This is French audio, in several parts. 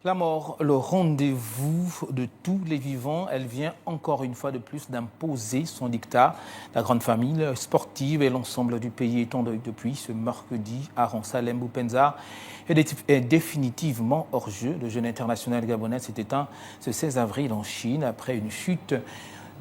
La mort, le rendez-vous de tous les vivants, elle vient encore une fois de plus d'imposer son dictat. La grande famille sportive et l'ensemble du pays est en deuil depuis ce mercredi. Aaron Salem Boupenza est définitivement hors jeu. Le jeune international gabonais s'est éteint ce 16 avril en Chine après une chute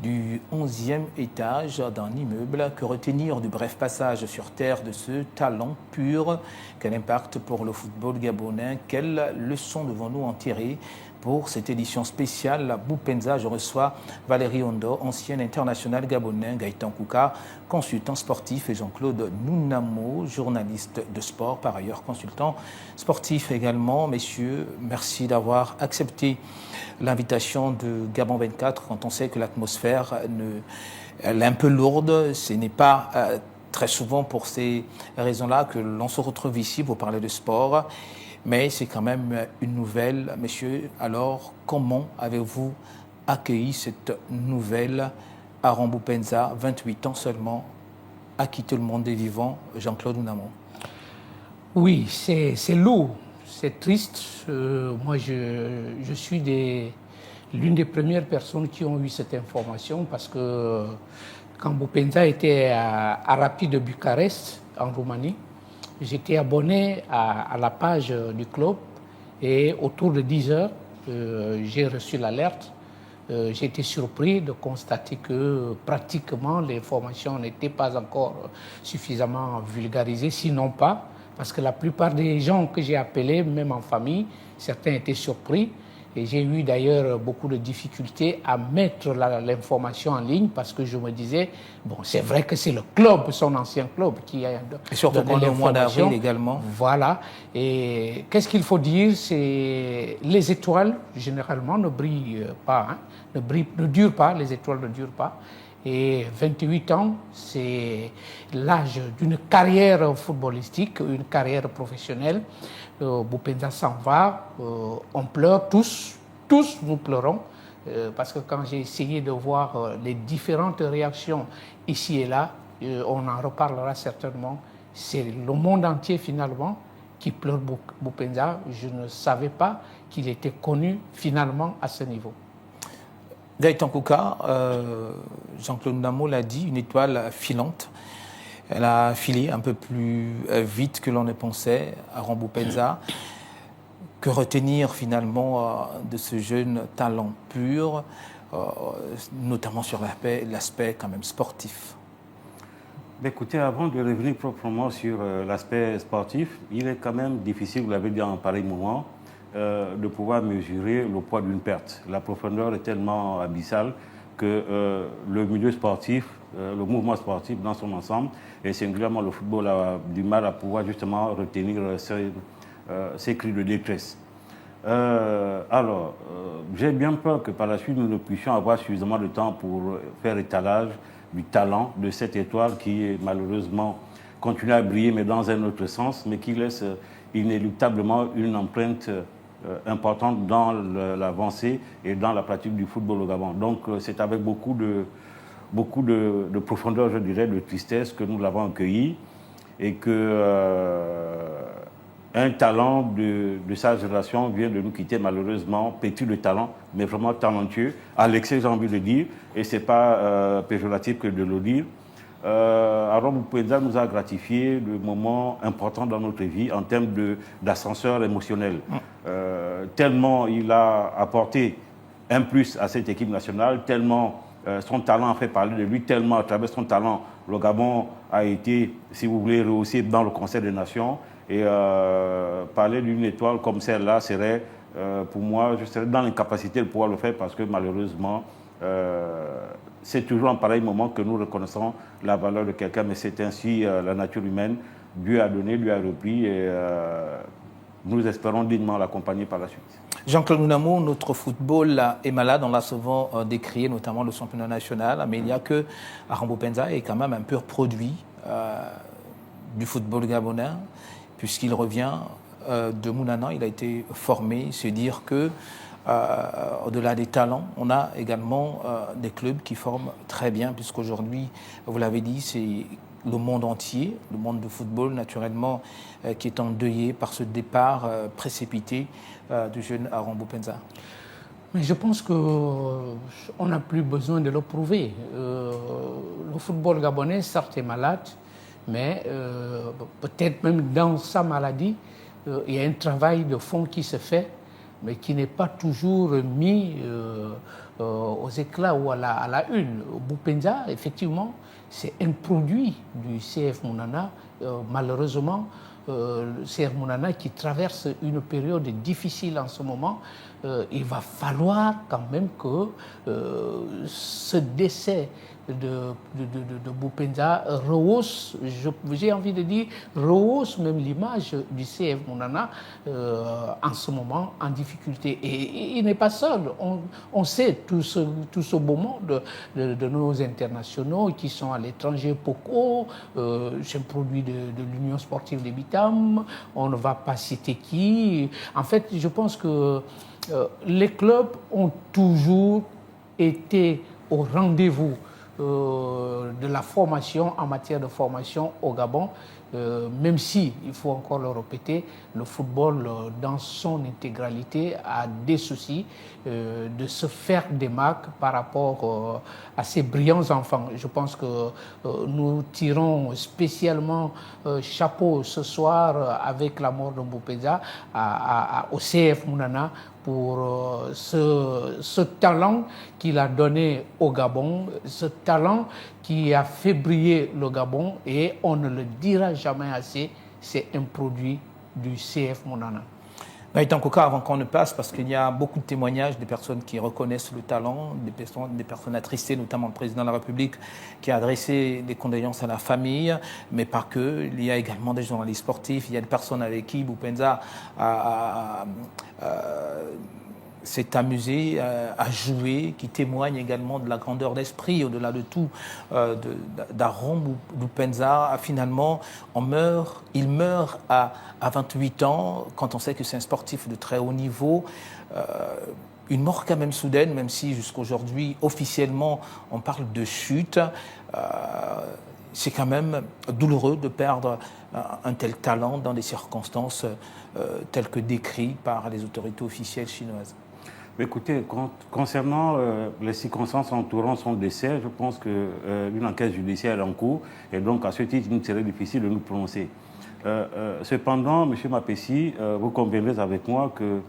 du 11e étage d'un immeuble. Que retenir du bref passage sur terre de ce talent pur? Quel impact pour le football gabonais? Quelles leçons devons-nous en tirer? Pour cette édition spéciale, Boupenza, je reçois Valérie Ondo, ancienne internationale gabonais, Gaëtan Kouka, consultant sportif, et Jean-Claude Nounamo, journaliste de sport, par ailleurs consultant sportif également. Messieurs, merci d'avoir accepté l'invitation de Gabon 24 quand on sait que l'atmosphère elle est un peu lourde. Ce n'est pas très souvent pour ces raisons-là que l'on se retrouve ici pour parler de sport. Mais c'est quand même une nouvelle. Messieurs, alors comment avez-vous accueilli cette nouvelle? Aaron Boupenza, 28 ans seulement, a quitté le monde des vivants. Jean-Claude Nounamo. Oui, c'est lourd, c'est triste. Moi, je suis l'une des premières personnes qui ont eu cette information parce que quand Boupenza était à Rapid de Bucarest, en Roumanie, j'étais abonné à la page du club et autour de 10 heures, j'ai reçu l'alerte. J'ai été surpris de constater que pratiquement l'information n'était pas encore suffisamment vulgarisée, sinon pas, parce que la plupart des gens que j'ai appelés, même en famille, certains étaient surpris. Et j'ai eu d'ailleurs beaucoup de difficultés à mettre l'information en ligne parce que je me disais, bon, c'est vrai que c'est le club, son ancien club, qui a et surtout donné au mois d'avril l'information. également. Voilà. Et qu'est-ce qu'il faut dire? C'est les étoiles, généralement, ne brillent pas, hein, ne durent pas, les étoiles ne durent pas. Et 28 ans, c'est l'âge d'une carrière footballistique, une carrière professionnelle. Boupenza s'en va, on pleure tous nous pleurons, parce que quand j'ai essayé de voir les différentes réactions ici et là, on en reparlera certainement, c'est le monde entier finalement qui pleure Boupenza. Je ne savais pas qu'il était connu finalement à ce niveau. Gaëtan Kouka, Jean-Claude Namo l'a dit, une étoile filante. Elle a filé un peu plus vite que l'on ne pensait à Boupenza. Que retenir finalement de ce jeune talent pur, notamment sur l'aspect quand même sportif? Écoutez, avant de revenir proprement sur l'aspect sportif, il est quand même difficile, vous l'avez dit en pareil moment, de pouvoir mesurer le poids d'une perte. La profondeur est tellement abyssale que le milieu sportif, le mouvement sportif dans son ensemble, et singulièrement le football, a du mal à pouvoir justement retenir ces cris de détresse. J'ai bien peur que par la suite, nous ne puissions avoir suffisamment de temps pour faire étalage du talent de cette étoile qui, malheureusement, continue à briller, mais dans un autre sens, mais qui laisse inéluctablement une empreinte importante dans l'avancée et dans la pratique du football au Gabon. Donc, c'est avec beaucoup de profondeur, je dirais, de tristesse que nous l'avons accueilli et que un talent de sa génération vient de nous quitter, malheureusement, pétri de talent, mais vraiment talentueux, à l'excès, j'ai envie de dire, et ce n'est pas péjoratif que de le dire. Aaron Boupenza nous a gratifié de moments importants dans notre vie en termes d'ascenseur émotionnel. Tellement il a apporté un plus à cette équipe nationale, tellement son talent a fait parler de lui, tellement à travers son talent, le Gabon a été, si vous voulez, rehaussé dans le Conseil des Nations. Et parler d'une étoile comme celle-là serait, pour moi, je serais dans l'incapacité de pouvoir le faire parce que malheureusement, c'est toujours en pareil moment que nous reconnaissons la valeur de quelqu'un, mais c'est ainsi la nature humaine. Dieu a donné, Dieu a repris et nous espérons dignement l'accompagner par la suite. Jean-Claude Nounamo, notre football est malade, on l'a souvent décrié, notamment le championnat national, mais il n'y a que Aaron Boupenza est quand même un pur produit du football gabonais, puisqu'il revient de Mounana, il a été formé, c'est dire que au-delà des talents, on a également des clubs qui forment très bien, puisqu'aujourd'hui, vous l'avez dit, c'est le monde entier, le monde du football naturellement, qui est endeuillé par ce départ précipité du jeune Aaron Boupendza. Mais je pense qu'on n'a plus besoin de le prouver. Le football gabonais, certes, est malade, mais peut-être même dans sa maladie, il y a un travail de fond qui se fait, mais qui n'est pas toujours mis aux éclats ou à la une. Boupendza, effectivement, c'est un produit du CF Mounana. Malheureusement, le CF Mounana qui traverse une période difficile en ce moment, il va falloir quand même que ce décès de Boupendza rehausse, j'ai envie de dire, rehausse même l'image du CF Mounana en ce moment en difficulté. Et il n'est pas seul. On sait tout ce beau monde de nos internationaux qui sont à l'étranger. Poco, c'est un produit de l'Union sportive des Bitam. On ne va pas citer qui. En fait, je pense que les clubs ont toujours été au rendez-vous de la formation, en matière de formation au Gabon, même si, il faut encore le répéter, le football dans son intégralité a des soucis de se faire des marques par rapport à ces brillants enfants. Je pense que nous tirons spécialement chapeau ce soir avec la mort de Boupendza au CF Mounana pour ce talent qu'il a donné au Gabon, ce talent qui a fait briller le Gabon, et on ne le dira jamais assez, c'est un produit du CF Mounana. Gaëtan Koka, avant qu'on ne passe, parce qu'il y a beaucoup de témoignages des personnes qui reconnaissent le talent, des personnes attristées, notamment le président de la République qui a adressé des condoléances à la famille, mais pas que. Il y a également des journalistes sportifs, il y a des personnes avec qui Boupendza s'est amusé à jouer, qui témoignent également de la grandeur d'esprit, au-delà de tout, d'Aaron Boupendza. Finalement, il meurt à 28 ans, quand on sait que c'est un sportif de très haut niveau. Une mort quand même soudaine, même si jusqu'aujourd'hui, officiellement, on parle de chute. C'est quand même douloureux de perdre un tel talent dans des circonstances telles que décrites par les autorités officielles chinoises. Écoutez, concernant les circonstances entourant son décès, je pense qu'une enquête judiciaire est en cours, et donc à ce titre, il nous serait difficile de nous prononcer. Cependant, M. Mapessi, vous conviendrez avec moi que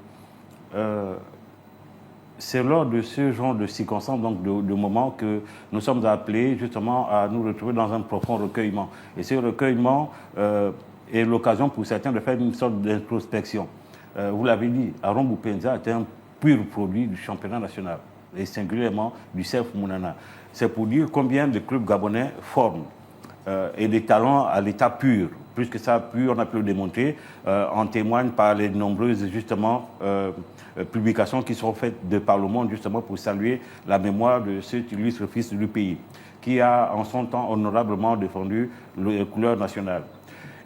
c'est lors de ce genre de circonstances, donc de moments, que nous sommes appelés justement à nous retrouver dans un profond recueillement. Et ce recueillement est l'occasion pour certains de faire une sorte d'introspection. Vous l'avez dit, Aaron Boupendza était un pur produit du championnat national, et singulièrement du CF Mounana. C'est pour dire combien de clubs gabonais forment et des talents à l'état pur. Plus que ça, pur, on a pu le démontrer. En témoigne par les nombreuses, justement, publications qui sont faites de par le monde, justement, pour saluer la mémoire de cet illustre fils du pays, qui a, en son temps, honorablement défendu les couleurs nationales.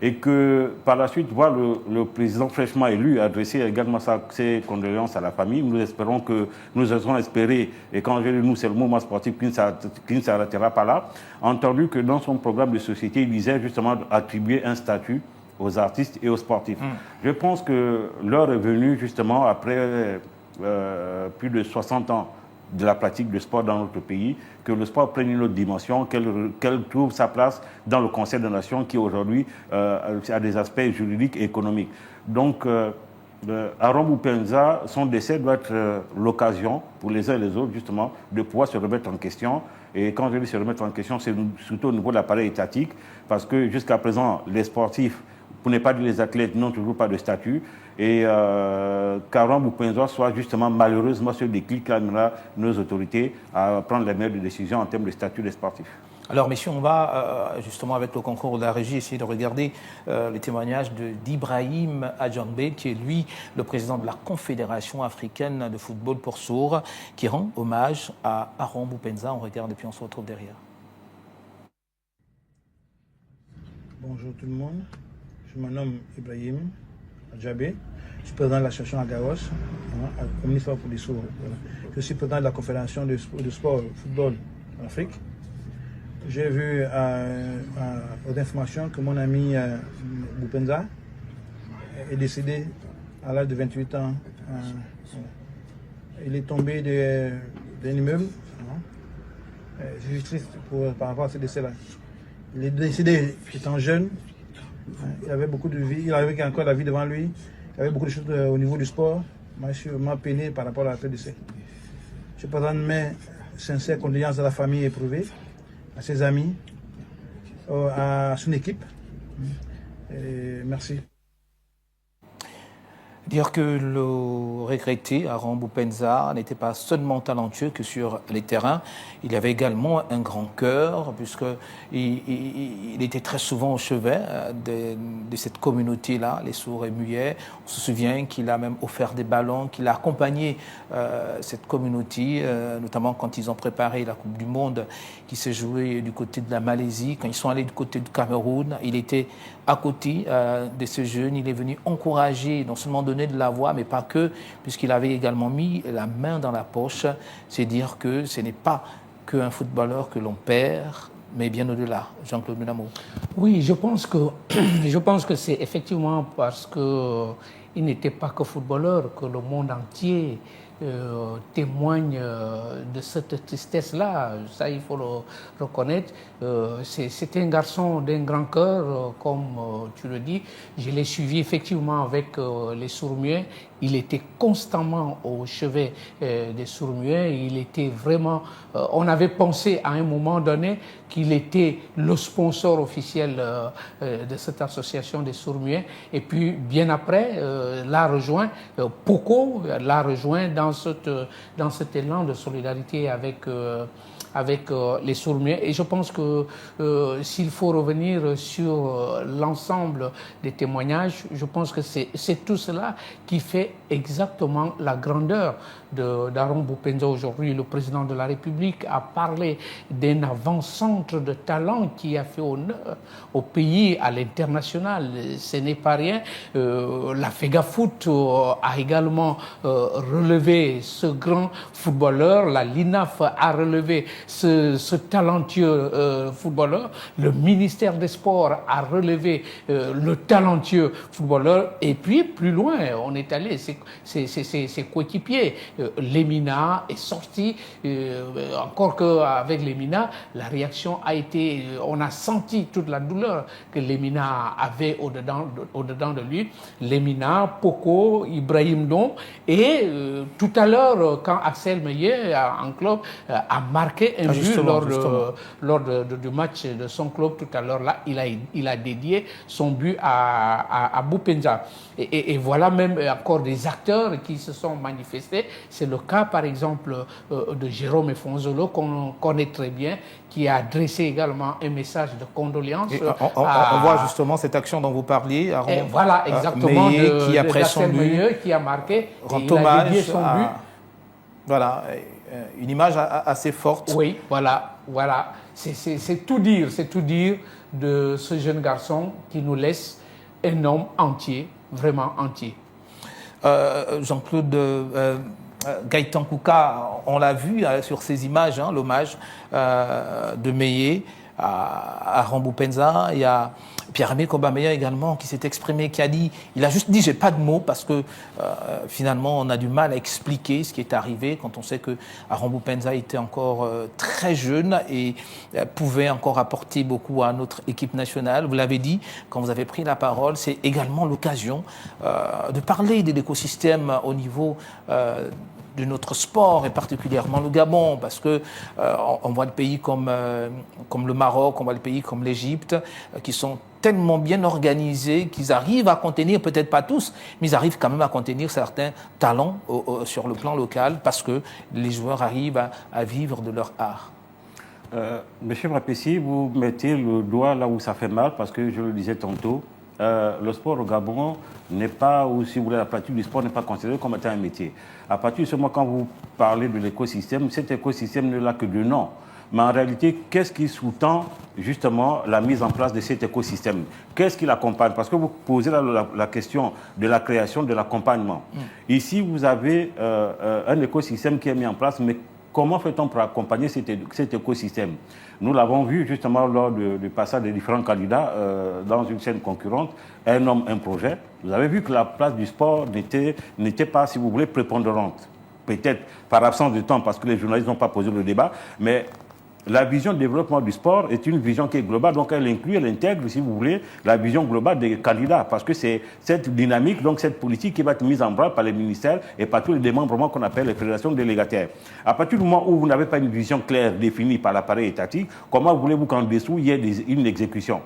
Et que, par la suite, voir le président fraîchement élu adresser également ses condoléances à la famille. Nous espérons que, nous osons espérer, et quand je dis nous, c'est le mouvement sportif qui ne s'arrêtera pas là, entendu que dans son programme de société, il disait justement attribuer un statut aux artistes et aux sportifs. Je pense que l'heure est venue, justement, après plus de 60 ans de la pratique du sport dans notre pays, que le sport prenne une autre dimension, qu'elle trouve sa place dans le Conseil des Nations qui aujourd'hui a des aspects juridiques et économiques. Donc, Aaron Boupendza, son décès doit être l'occasion pour les uns et les autres, justement, de pouvoir se remettre en question. Et quand je dis se remettre en question, c'est surtout au niveau de l'appareil étatique, parce que jusqu'à présent, les sportifs, pour ne pas dire les athlètes, n'ont toujours pas de statut. Et qu'Aaron Boupendza soit justement malheureusement ce déclic qui amènera nos autorités à prendre les meilleures décisions en termes de statut des sportifs. Alors, messieurs, on va justement avec le concours de la régie essayer de regarder le témoignage d'Ibrahim Adjambe, qui est lui le président de la Confédération africaine de football pour sourds, qui rend hommage à Aaron Boupendza. On regarde et puis on se retrouve derrière. Bonjour tout le monde, je me nomme Ibrahim Adjambe, je suis président de l'association Agaros, communiste pour les sourds. Je suis président de la Confédération de sport football en Afrique. j'ai vu aux informations que mon ami Boupenza est décédé à l'âge de 28 ans. Il est tombé d'un immeuble. Je suis triste par rapport à ce décès-là. Il est décédé étant jeune. Il avait beaucoup de vie. Il avait encore la vie devant lui. Il avait beaucoup de choses au niveau du sport. Moi, je suis vraiment peiné par rapport à ce décès. Je présente mes sincères condoléances à la famille éprouvée, à ses amis, à son équipe. Et merci. Dire que le regretté Aaron Boupenza n'était pas seulement talentueux que sur les terrains, il avait également un grand cœur, puisqu'il était très souvent au chevet de cette communauté-là, les sourds et muets. On se souvient qu'il a même offert des ballons, qu'il a accompagné cette communauté, notamment quand ils ont préparé la Coupe du Monde qui s'est jouée du côté de la Malaisie. Quand ils sont allés du côté du Cameroun, il était à côté de ce jeune. Il est venu encourager, non seulement donner de la voix, mais pas que, puisqu'il avait également mis la main dans la poche. C'est dire que ce n'est pas qu'un footballeur que l'on perd, mais bien au-delà. Jean-Claude Menamo. Oui, je pense que c'est effectivement parce qu'il n'était pas que footballeur que le monde entier témoigne de cette tristesse-là. Ça, il faut le reconnaître. C'est un garçon d'un grand cœur, comme tu le dis. Je l'ai suivi effectivement avec les sourds-muets. Il était constamment au chevet des sourds-muets. Il était vraiment... on avait pensé à un moment donné qu'il était le sponsor officiel de cette association des sourds-muets. Et puis, bien après, l'a rejoint, Poco l'a rejoint dans cet élan de solidarité avec les sourds-muets. Et je pense que s'il faut revenir sur l'ensemble des témoignages, je pense que c'est tout cela qui fait exactement la grandeur d'Aaron Boupenza aujourd'hui. Le président de la République a parlé d'un avant-centre de talent qui a fait honneur au pays, à l'international. Ce n'est pas rien. La FEGAFOOT a également relevé ce grand footballeur. La LINAF a relevé ce talentueux footballeur. Le ministère des Sports a relevé le talentueux footballeur. Et puis, plus loin, on est allé, ses coéquipiers. Lemina est sorti, encore qu'avec Lemina, la réaction a été, on a senti toute la douleur que Lemina avait au-dedans de lui. Lemina, Poco, Ibrahim Don, et tout à l'heure, quand Axel Meillet, en club, a marqué un but lors du match de son club, tout à l'heure là, il a dédié son but à Boupenza. Et voilà même encore des acteurs qui se sont manifestés. C'est le cas, par exemple, de Jérôme Efonzolo, qu'on connaît très bien, qui a adressé également un message de condoléances. On voit justement cette action dont vous parliez. Voilà, exactement, qui après son but, qui a marqué, rend il a dédié son but. Voilà, une image assez forte. Oui, voilà. C'est tout dire de ce jeune garçon qui nous laisse un homme entier, vraiment entier. Jean-Claude, Gaëtan Kouka, on l'a vu sur ces images, l'hommage de Meillet à Aaron Boupenza. Il y a Pierre-Aimé Kobamaya également qui s'est exprimé, qui a dit, il a juste dit j'ai pas de mots parce que finalement on a du mal à expliquer ce qui est arrivé quand on sait que Aaron Boupenza était encore très jeune et pouvait encore apporter beaucoup à notre équipe nationale. Vous l'avez dit, quand vous avez pris la parole, c'est également l'occasion de parler de l'écosystème au niveau de notre sport et particulièrement le Gabon, parce que on voit des pays comme le Maroc, on voit des pays comme l'Égypte qui sont tellement bien organisés qu'ils arrivent à contenir, peut-être pas tous, mais ils arrivent quand même à contenir certains talents sur le plan local parce que les joueurs arrivent à vivre de leur art. Monsieur Mapessi, vous mettez le doigt là où ça fait mal parce que je le disais tantôt, le sport au Gabon n'est pas, ou si vous voulez, la pratique du sport n'est pas considérée comme étant un métier. À partir de ce moment, quand vous parlez de l'écosystème, cet écosystème ne l'a que de nom. Mais en réalité, qu'est-ce qui sous-tend justement la mise en place de cet écosystème? Qu'est-ce qui l'accompagne? Parce que vous posez la question de la création, de l'accompagnement. Ici, vous avez un écosystème qui est mis en place, mais Comment fait-on pour accompagner cet écosystème? Nous l'avons vu justement lors du passage des différents candidats dans une chaîne concurrente, un homme, un projet. Vous avez vu que la place du sport n'était pas, si vous voulez, prépondérante. Peut-être par absence de temps, parce que les journalistes n'ont pas posé le débat, mais la vision de développement du sport est une vision qui est globale, donc elle inclut, elle intègre, si vous voulez, la vision globale des candidats, parce que c'est cette dynamique, donc cette politique qui va être mise en branle par les ministères et par tous les démembrements qu'on appelle les fédérations délégataires. À partir du moment où vous n'avez pas une vision claire définie par l'appareil étatique, comment voulez-vous qu'en dessous il y ait une exécution?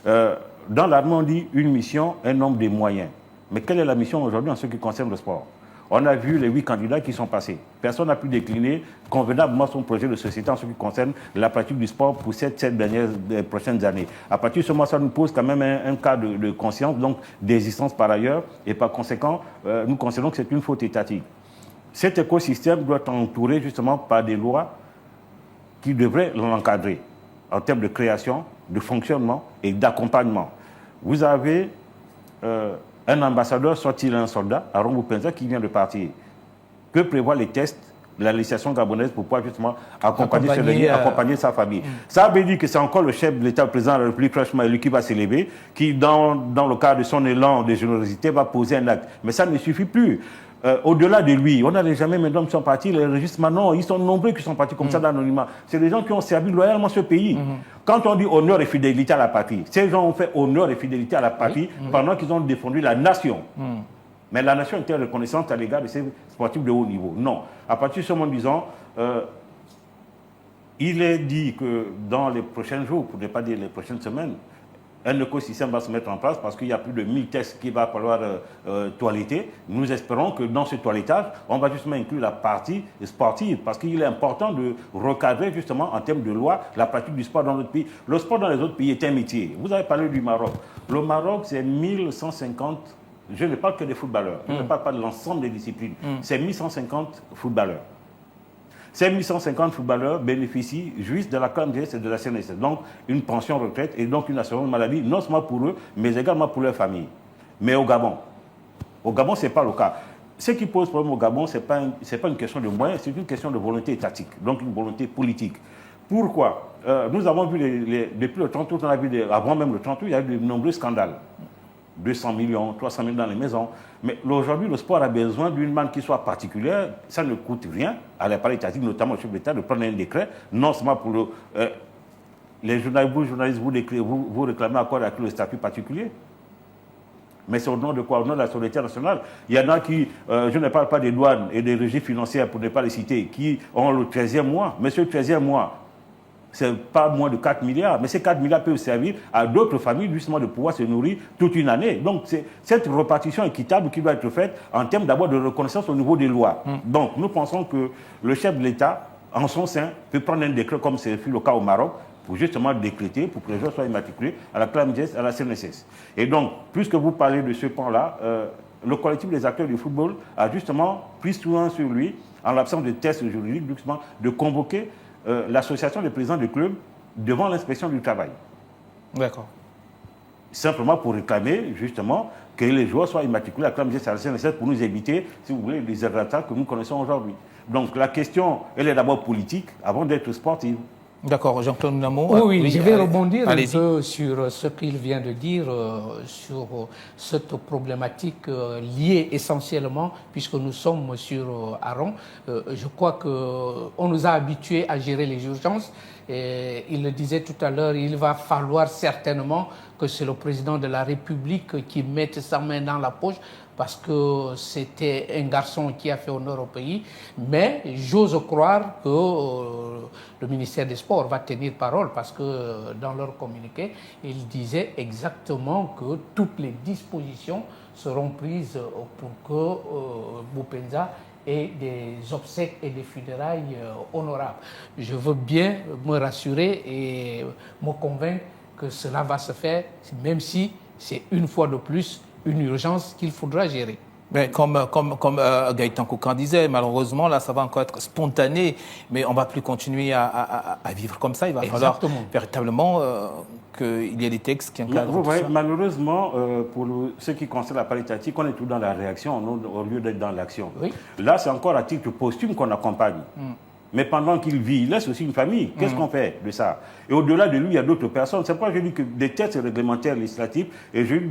Dans l'armée, on dit une mission, un nombre de moyens. Mais quelle est la mission aujourd'hui en ce qui concerne le sport? On a vu les 8 candidats qui sont passés. Personne n'a pu décliner convenablement son projet de société en ce qui concerne la pratique du sport pour ces 7 prochaines années. À partir de ce moment, ça nous pose quand même un cas de conscience, donc d'existence par ailleurs, et par conséquent, nous considérons que c'est une faute étatique. Cet écosystème doit être entouré justement par des lois qui devraient l'encadrer en termes de création, de fonctionnement et d'accompagnement. Vous avez un ambassadeur, soit-il un soldat, Aaron Boupenda, qui vient de partir. Que prévoient les tests, la législation gabonaise pour pouvoir justement accompagner sa famille? Ça veut dire que c'est encore le chef de l'État, le président de la République, franchement, lui qui va s'élever, qui, dans le cadre de son élan de générosité, va poser un acte. Mais ça ne suffit plus. Au-delà de lui, on n'a jamais maintenant qui sont partis, les registres maintenant, ils sont nombreux qui sont partis comme ça d'anonymat. C'est des gens qui ont servi loyalement ce pays. Quand on dit honneur et fidélité à la patrie, ces gens ont fait honneur et fidélité à la patrie pendant qu'ils ont défendu la nation. Mais la nation était reconnaissante à l'égard de ces sportifs de haut niveau. Non. À partir de ce moment, disons, il est dit que dans les prochains jours, pour ne pas dire les prochaines semaines, un écosystème va se mettre en place parce qu'il y a plus de 1000 tests qu'il va falloir toiletter. Nous espérons que dans ce toilettage, on va justement inclure la partie sportive parce qu'il est important de recadrer justement en termes de loi la pratique du sport dans notre pays. Le sport dans les autres pays est un métier. Vous avez parlé du Maroc. Le Maroc, c'est 1150, je ne parle que des footballeurs, je ne parle pas de l'ensemble des disciplines. C'est 1150 footballeurs. Ces 1150 footballeurs bénéficient juste de la CNDS et de la CNSS, donc une pension retraite et donc une assurance maladie, non seulement pour eux, mais également pour leur famille. Mais au Gabon, ce n'est pas le cas. Ce qui pose problème au Gabon, ce n'est pas une question de moyens, c'est une question de volonté étatique, donc une volonté politique. Pourquoi? Nous avons vu, depuis le 30 août, on a vu avant même le 30 août, il y a eu de nombreux scandales. 200 millions, 300 millions dans les maisons. Mais aujourd'hui, le sport a besoin d'une manne qui soit particulière. Ça ne coûte rien à l'appareil étatique, notamment au chef d'État, de prendre un décret, non seulement pour les journalistes, vous réclamez encore avec le statut particulier. Mais c'est au nom de quoi? Au nom de la solidarité nationale. Il y en a qui, je ne parle pas des douanes et des régies financières, pour ne pas les citer, qui ont le 13e mois. Mais ce 13e mois, c'est pas moins de 4 milliards, mais ces 4 milliards peuvent servir à d'autres familles justement de pouvoir se nourrir toute une année. Donc c'est cette répartition équitable qui doit être faite en termes d'abord de reconnaissance au niveau des lois. Donc nous pensons que le chef de l'État, en son sein, peut prendre un décret comme c'est le cas au Maroc, pour justement décréter, pour que les gens soient immatriculés à la CNDS, à la CNSS. Et donc, puisque vous parlez de ce point-là, le collectif des acteurs du football a justement pris soin sur lui, en l'absence de tests juridiques, justement, de convoquer l'association des présidents du club devant l'inspection du travail. D'accord. Simplement pour réclamer, justement, que les joueurs soient immatriculés à la CNSS pour nous éviter, si vous voulez, les errata que nous connaissons aujourd'hui. Donc la question, elle est d'abord politique avant d'être sportive. D'accord, Jean-Claude Namo. Oui, je vais rebondir un peu sur ce qu'il vient de dire, sur cette problématique liée essentiellement, puisque nous sommes sur Aaron. Je crois qu'on nous a habitués à gérer les urgences. Et il le disait tout à l'heure, il va falloir certainement que c'est le président de la République qui mette sa main dans la poche, parce que c'était un garçon qui a fait honneur au pays. Mais j'ose croire que le ministère des Sports va tenir parole, parce que dans leur communiqué, ils disaient exactement que toutes les dispositions seront prises pour que Boupenda ait des obsèques et des funérailles honorables. Je veux bien me rassurer et me convaincre que cela va se faire, même si c'est une fois de plus une urgence qu'il faudra gérer. Mais comme Gaëtan Koukan disait, malheureusement, là, ça va encore être spontané, mais on ne va plus continuer à vivre comme ça. Il va falloir véritablement qu'il y ait des textes qui encadrent vous voyez, ça. malheureusement, pour ce qui concerne la paritatique, on est tout dans la réaction au lieu d'être dans l'action. Oui. Là, c'est encore à titre posthume qu'on accompagne. Mais pendant qu'il vit, il laisse aussi une famille. Qu'est-ce qu'on fait de ça? Et au-delà de lui, il y a d'autres personnes. C'est pourquoi je dis que des textes réglementaires législatifs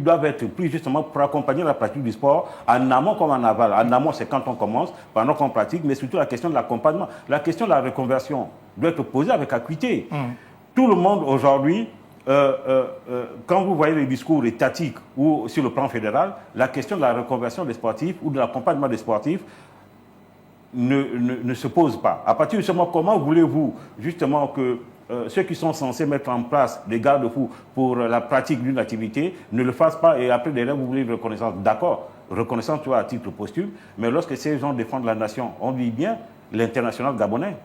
doivent être pris justement pour accompagner la pratique du sport en amont comme en aval. En amont, c'est quand on commence, pendant qu'on pratique, mais surtout la question de l'accompagnement. La question de la reconversion doit être posée avec acuité. Tout le monde aujourd'hui, quand vous voyez les discours étatiques ou sur le plan fédéral, la question de la reconversion des sportifs ou de l'accompagnement des sportifs ne se pose pas. À partir de ce moment, comment voulez-vous justement que ceux qui sont censés mettre en place des garde-fous pour la pratique d'une activité ne le fassent pas et après derrière vous voulez une reconnaissance? D'accord, reconnaissance tu vois, à titre posthume, mais lorsque ces gens défendent la nation, on dit bien l'international gabonais.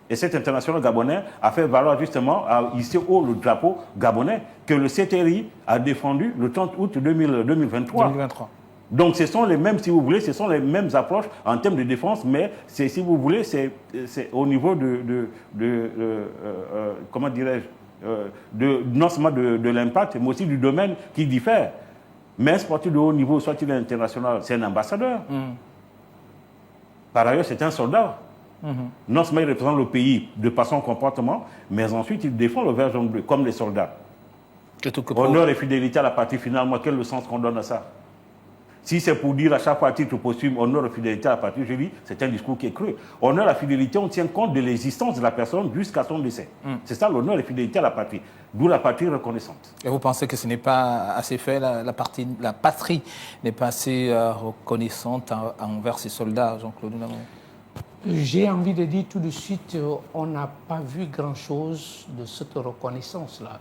Et cet international gabonais a fait valoir justement, ici haut le drapeau gabonais que le CTRI a défendu le 30 août 2023. Donc ce sont les mêmes, si vous voulez, ce sont les mêmes approches en termes de défense, mais c'est, si vous voulez, c'est au niveau comment dirais-je, non seulement de l'impact, mais aussi du domaine qui diffère. Mais un sportif de haut niveau, soit-il international, c'est un ambassadeur. Par ailleurs, c'est un soldat. Non seulement il représente le pays de par son comportement, mais ensuite il défend le vert jaune bleu, comme les soldats. Honneur et fidélité à la patrie, finalement, quel est le sens qu'on donne à ça? Si c'est pour dire à chaque fois à titre posthume honneur et fidélité à la patrie, je dis, c'est un discours qui est creux. Honneur et fidélité, on tient compte de l'existence de la personne jusqu'à son décès. C'est ça l'honneur et fidélité à la patrie. D'où la patrie reconnaissante. Et vous pensez que ce n'est pas assez fait, la patrie n'est pas assez reconnaissante envers ses soldats, Jean-Claude Namon? J'ai envie de dire tout de suite, on n'a pas vu grand-chose de cette reconnaissance-là.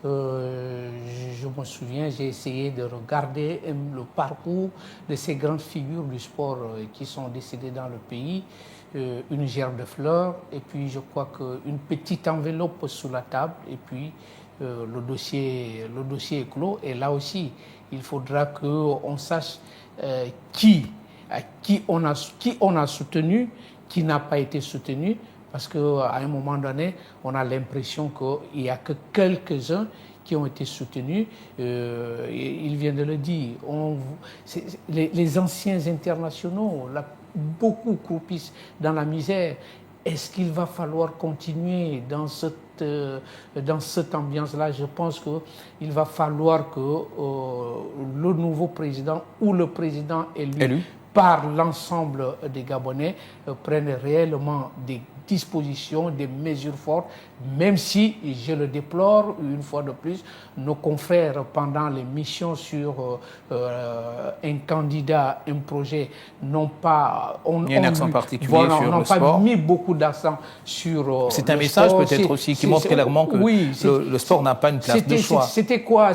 Je me souviens, j'ai essayé de regarder le parcours de ces grandes figures du sport qui sont décédées dans le pays. Une gerbe de fleurs, et puis je crois qu'une petite enveloppe sous la table, et puis le dossier est clos. Et là aussi, il faudra qu'on sache qui on a soutenu, qui n'a pas été soutenu. Parce qu'à un moment donné, on a l'impression qu'il n'y a que quelques-uns qui ont été soutenus. Il vient de le dire. Les anciens internationaux, beaucoup croupissent dans la misère. Est-ce qu'il va falloir continuer dans cette ambiance-là? Je pense qu'il va falloir que le nouveau président ou le président élu par l'ensemble des Gabonais prennent réellement des dispositions, des mesures fortes, même si, je le déplore une fois de plus, nos confrères pendant les missions sur un candidat, un projet, n'ont pas... Il y a un accent particulier sur le sport. N'ont pas mis beaucoup d'accent sur c'est un message peut-être aussi qui montre clairement que le sport n'a pas une place de choix. C'était quoi?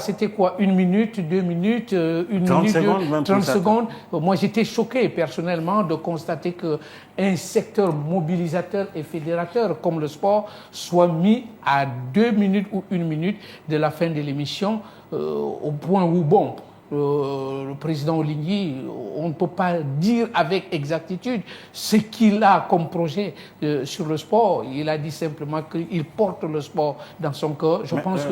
1 minute, 2 minutes, 1 minute, 30 secondes. Moi, j'étais choqué personnellement de constater qu'un secteur mobilisateur et fédérateur comme le sport soit mis à 2 minutes ou 1 minute de la fin de l'émission, au point où, bon, le président Oligui, on ne peut pas dire avec exactitude ce qu'il a comme projet sur le sport. Il a dit simplement qu'il porte le sport dans son cœur. Je pense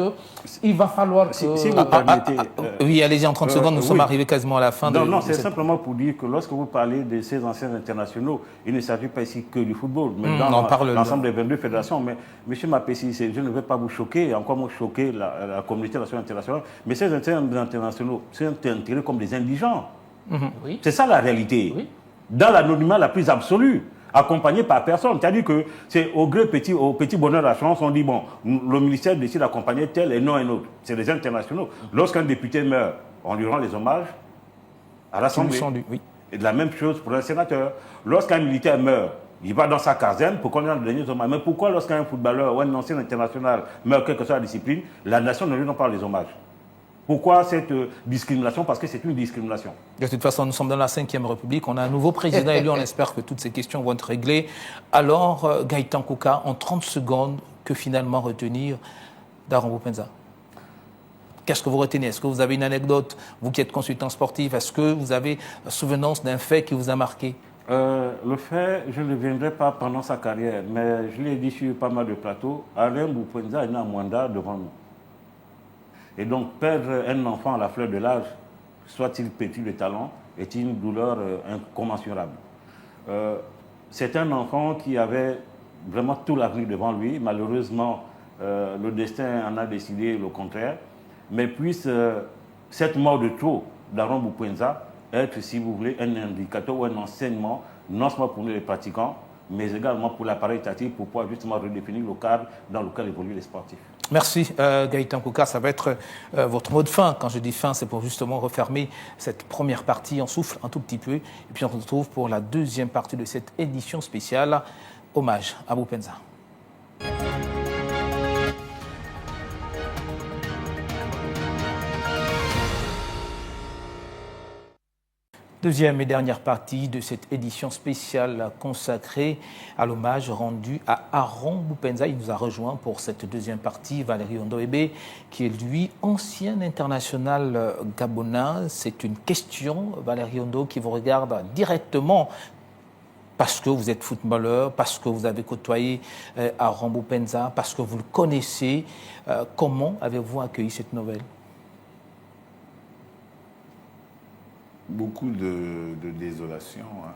qu'il va falloir que... Si vous permettez... oui, allez-y, en 30 secondes, nous sommes arrivés quasiment à la fin. Non, c'est simplement pour dire que lorsque vous parlez de ces anciens internationaux, il ne s'agit pas ici que du football, mais dans l'ensemble des 22 fédérations. Mais M. Mapessi, je ne vais pas vous choquer, encore moins choquer la communauté nationale internationale, mais ces anciens internationaux, c'est intérêt comme des indigents. Oui. C'est ça la réalité. Oui. Dans l'anonymat la plus absolue, accompagné par personne. C'est-à-dire que c'est au petit bonheur de la chance, on dit, bon, le ministère décide d'accompagner tel et non un autre. C'est des internationaux. Lorsqu'un député meurt, on lui rend les hommages à l'Assemblée. Oui. Et de la même chose pour un sénateur. Lorsqu'un militaire meurt, il va dans sa caserne pour qu'on lui rende les derniers hommages. Mais pourquoi lorsqu'un footballeur ou un ancien international meurt, quelle que soit la discipline, la nation ne lui rend pas les hommages? Pourquoi cette discrimination? Parce que c'est une discrimination. De toute façon, nous sommes dans la 5e République. On a un nouveau président élu. On espère que toutes ces questions vont être réglées. Alors, Gaëtan Kouka, en 30 secondes, que finalement retenir d'Aron Penza? Qu'est-ce que vous retenez? Est-ce que vous avez une anecdote? Vous qui êtes consultant sportif, est-ce que vous avez souvenance d'un fait qui vous a marqué? Le fait, je ne le viendrai pas pendant sa carrière, mais je l'ai dit sur pas mal de plateaux. Alain Boupenza est né à Mwanda devant nous. Et donc, perdre un enfant à la fleur de l'âge, soit-il petit de talent, est une douleur incommensurable. c'est un enfant qui avait vraiment tout l'avenir devant lui. Malheureusement, le destin en a décidé le contraire. Mais puisse cette mort de trop d'Aaron Boukwenza être, si vous voulez, un indicateur ou un enseignement, non seulement pour nous les pratiquants, mais également pour l'appareil étatique, pour pouvoir justement redéfinir le cadre dans lequel évoluent les sportifs. Merci Gaëtan Kouka, ça va être votre mot de fin. Quand je dis fin, c'est pour justement refermer cette première partie. On souffle un tout petit peu et puis on se retrouve pour la deuxième partie de cette édition spéciale. Hommage à Boukwenza. Deuxième et dernière partie de cette édition spéciale consacrée à l'hommage rendu à Aaron Boukwenza. Il nous a rejoint pour cette deuxième partie, Valérie Ondoébé, qui est lui ancien international gabonais. C'est une question, Valérie Ondo, qui vous regarde directement parce que vous êtes footballeur, parce que vous avez côtoyé Aaron Boukwenza, parce que vous le connaissez. Comment avez-vous accueilli cette nouvelle ? Beaucoup de désolation, hein,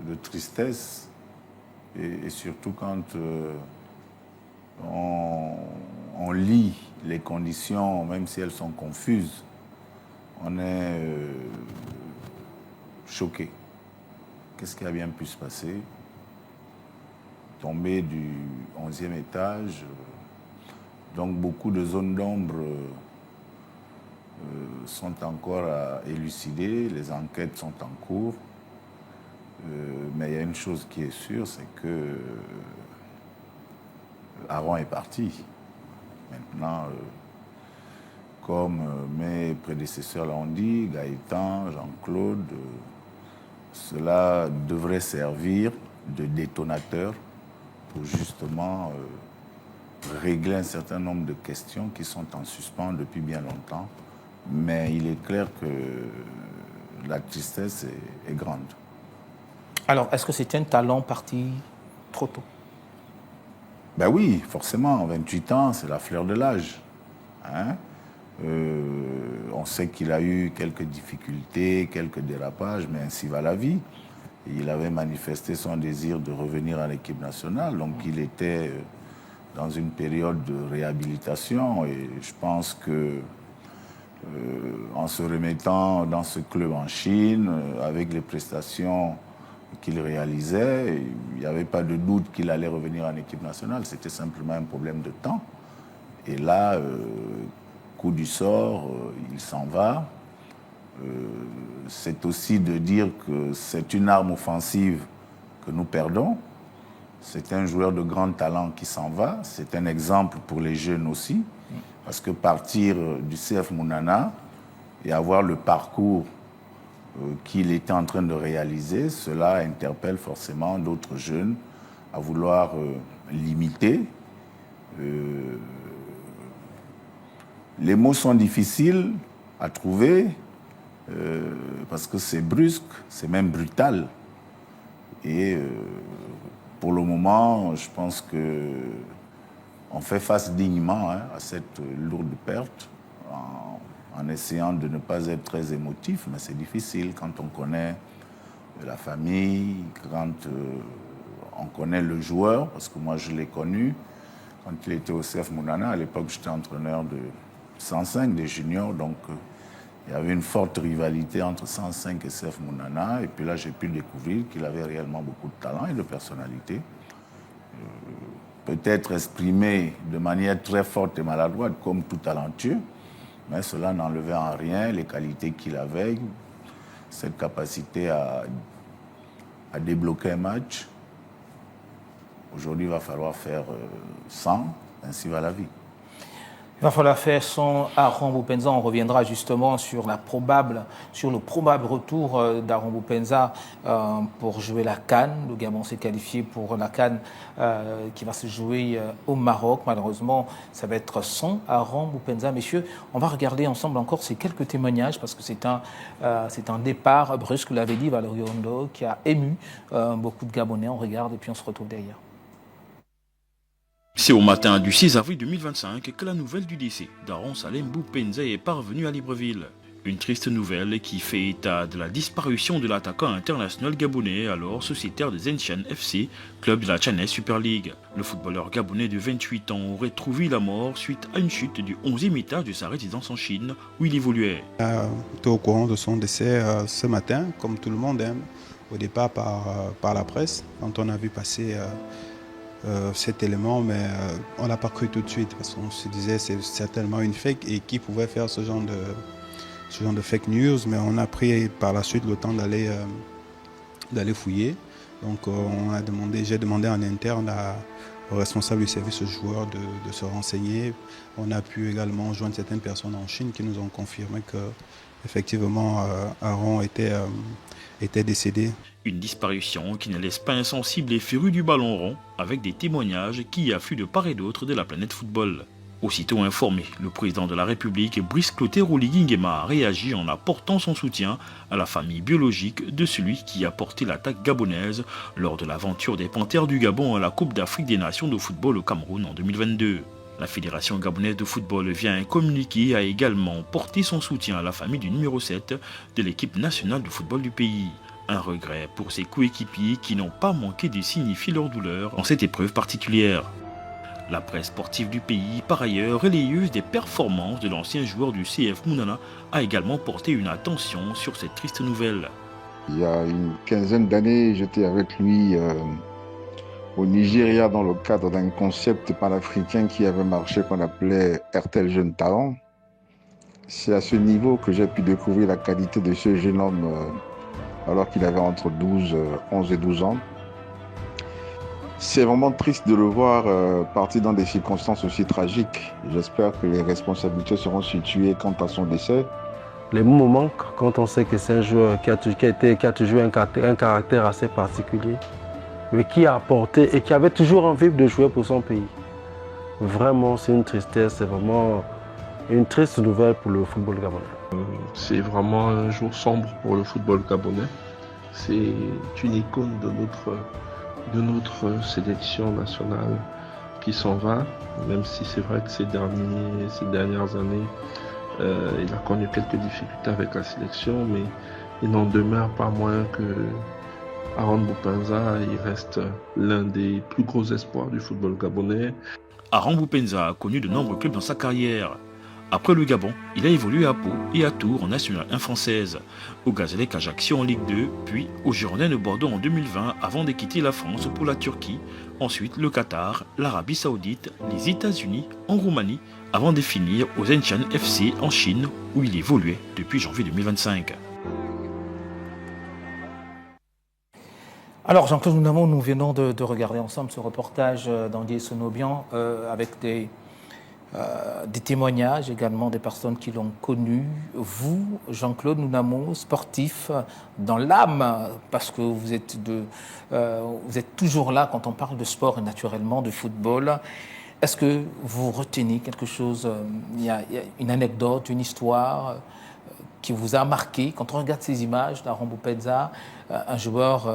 de tristesse, et surtout quand on lit les conditions, même si elles sont confuses, on est choqué. Qu'est-ce qui a bien pu se passer? Tomber du 11e étage, donc beaucoup de zones d'ombre sont encore à élucider, les enquêtes sont en cours, mais il y a une chose qui est sûre, c'est que Aaron est parti. Maintenant, comme mes prédécesseurs l'ont dit, Gaëtan, Jean-Claude, cela devrait servir de détonateur pour justement régler un certain nombre de questions qui sont en suspens depuis bien longtemps. Mais il est clair que la tristesse est grande. Alors, est-ce que c'est un talent parti trop tôt? Ben oui, forcément, 28 ans, c'est la fleur de l'âge. Hein? On sait qu'il a eu quelques difficultés, quelques dérapages, mais ainsi va la vie. Et il avait manifesté son désir de revenir à l'équipe nationale, donc il était dans une période de réhabilitation, et je pense que en se remettant dans ce club en Chine, avec les prestations qu'il réalisait, il n'y avait pas de doute qu'il allait revenir en équipe nationale. C'était simplement un problème de temps. Et là, coup du sort, il s'en va. C'est aussi de dire que c'est une arme offensive que nous perdons. C'est un joueur de grand talent qui s'en va. C'est un exemple pour les jeunes aussi. Parce que partir du CF Mounana et avoir le parcours qu'il était en train de réaliser, cela interpelle forcément d'autres jeunes à vouloir l'imiter. Les mots sont difficiles à trouver parce que c'est brusque, c'est même brutal. Et pour le moment, je pense que on fait face dignement à cette lourde perte en essayant de ne pas être très émotif, mais c'est difficile quand on connaît la famille, quand on connaît le joueur, parce que moi je l'ai connu quand il était au CF Mounana. À l'époque, j'étais entraîneur de 105 des juniors, donc il y avait une forte rivalité entre 105 et CF Mounana. Et puis là, j'ai pu découvrir qu'il avait réellement beaucoup de talent et de personnalité. Peut-être exprimé de manière très forte et maladroite, comme tout talentueux, mais cela n'enlevait en rien les qualités qu'il avait, cette capacité à débloquer un match. Aujourd'hui, il va falloir faire 100, ainsi va la vie. Il va falloir faire son Aaron Boukwenza. On reviendra justement sur le probable retour d'Aaron Boukwenza pour jouer la CAN. Le Gabon s'est qualifié pour la CAN qui va se jouer au Maroc. Malheureusement, ça va être son Aaron Boukwenza. Messieurs, on va regarder ensemble encore ces quelques témoignages parce que c'est un départ brusque, vous l'avez dit, Valérie Ondo, qui a ému beaucoup de Gabonais. On regarde et puis on se retrouve derrière. C'est au matin du 6 avril 2025 que la nouvelle du décès d'Aaron Salem Boukwenza est parvenue à Libreville. Une triste nouvelle qui fait état de la disparition de l'attaquant international gabonais, alors sociétaire des Zhenjiang FC, club de la Chinese Super League. Le footballeur gabonais de 28 ans aurait trouvé la mort suite à une chute du 11e étage de sa résidence en Chine, où il évoluait. J'étais au courant de son décès ce matin, comme tout le monde, au départ par la presse, quand on a vu passer cet élément, mais on ne l'a pas cru tout de suite, parce qu'on se disait c'est certainement une fake, et qui pouvait faire ce genre de fake news, mais on a pris par la suite le temps d'aller fouiller. Donc j'ai demandé en interne au responsable du service aux joueurs de se renseigner. On a pu également joindre certaines personnes en Chine qui nous ont confirmé que effectivement Aaron était décédé. Une disparition qui ne laisse pas insensible les férus du ballon rond, avec des témoignages qui affluent de part et d'autre de la planète football. Aussitôt informé, le président de la République, Brice Clotaire Oligui Nguema, a réagi en apportant son soutien à la famille biologique de celui qui a porté l'attaque gabonaise lors de l'aventure des Panthères du Gabon à la Coupe d'Afrique des Nations de football au Cameroun en 2022. La Fédération gabonaise de football vient communiquer et a également porté son soutien à la famille du numéro 7 de l'équipe nationale de football du pays. Un regret pour ses coéquipiers qui n'ont pas manqué de signifier leur douleur en cette épreuve particulière. La presse sportive du pays, par ailleurs relayeuse des performances de l'ancien joueur du CF Mounana, a également porté une attention sur cette triste nouvelle. Il y a une quinzaine d'années, j'étais avec lui au Nigeria dans le cadre d'un concept panafricain qui avait marché, qu'on appelait RTL Jeune Talent. C'est à ce niveau que j'ai pu découvrir la qualité de ce jeune homme alors qu'il avait entre 11 et 12 ans. C'est vraiment triste de le voir partir dans des circonstances aussi tragiques. J'espère que les responsabilités seront situées quant à son décès. Les mots manquent quand on sait que c'est un joueur qui a toujours un caractère assez particulier, mais qui a apporté et qui avait toujours envie de jouer pour son pays. Vraiment, c'est une tristesse, c'est vraiment une triste nouvelle pour le football gabonais. C'est vraiment un jour sombre pour le football gabonais. C'est une icône de notre sélection nationale qui s'en va, même si c'est vrai que ces dernières années, il a connu quelques difficultés avec la sélection, mais il n'en demeure pas moins que Aaron Boupenzah, il reste l'un des plus gros espoirs du football gabonais. Aaron Boupenzah a connu de nombreux clubs dans sa carrière. Après le Gabon, il a évolué à Pau et à Tours en Nationale 1 française, au Gazélec Ajaccio en Ligue 2, puis au Girondins de Bordeaux en 2020 avant de quitter la France pour la Turquie, ensuite le Qatar, l'Arabie Saoudite, les États-Unis, en Roumanie, avant de finir au Zhenjiang FC en Chine où il évoluait depuis janvier 2025. Alors Jean-Claude Nounamou, nous venons de regarder ensemble ce reportage d'Andier Sonobian avec des témoignages également des personnes qui l'ont connu. Vous, Jean-Claude Nounamou, sportif dans l'âme, parce que vous êtes toujours là quand on parle de sport et naturellement de football. Est-ce que vous retenez quelque chose, il y a une anecdote, une histoire qui vous a marqué quand on regarde ces images d'Aaron Boupenzah, un joueur